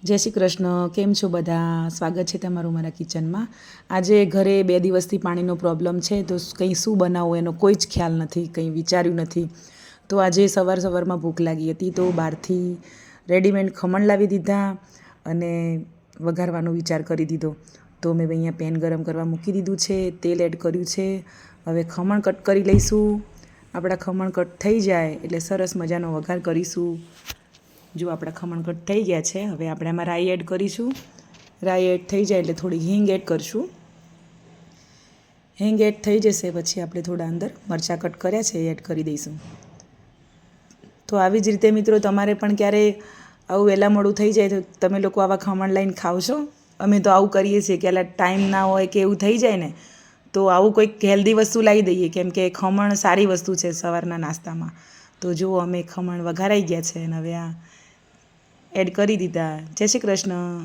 જય શ્રી કૃષ્ણ. કેમ છો બધા? સ્વાગત છે તમારું મારા કિચનમાં. આજે ઘરે 2 દિવસથી પાણીનો પ્રોબ્લેમ છે, તો કંઈ શું બનાવવું એનો કોઈ જ ખ્યાલ નથી, કંઈ વિચાર્યું નથી. તો આજે સવારમાં ભૂખ લાગી હતી, તો બહારથી રેડીમેડ ખમણ લાવી દીધા અને વઘારવાનો વિચાર કરી દીધો. તો મેં અહીંયા પેન ગરમ કરવા મૂકી દીધું છે, તેલ એડ કર્યું છે. હવે ખમણ કટ કરી લઈશું. આપણા ખમણ કટ થઈ જાય એટલે સરસ મજાનો વઘાર કરીશું. જો આપણા ખમણ કટ થઈ ગયા છે. હવે આપણે આમાં રાઈ એડ કરીશું. રાઈ એડ થઈ જાય એટલે થોડી હિંગ એડ કરીશું. હિંગ એડ થઈ જશે પછી આપણે થોડા અંદર મરચાં કટ કર્યા છે એ એડ કરી દઈશું. તો આવી જ રીતે મિત્રો તમારે પણ ક્યારે આવું વહેલા મોડું થઈ જાય તો તમે લોકો આવા ખમણ લઈને ખાવ છો? અમે તો આવું કરીએ છીએ કે ટાઈમ ના હોય કે એવું થઈ જાય ને તો આવું કોઈક હેલ્ધી વસ્તુ લાવી દઈએ, કેમ કે ખમણ સારી વસ્તુ છે સવારના નાસ્તામાં. તો જુઓ અમે ખમણ વઘારાઈ ગયા છે અને હવે આ એડ કરી દીધા. જય શ્રી કૃષ્ણ.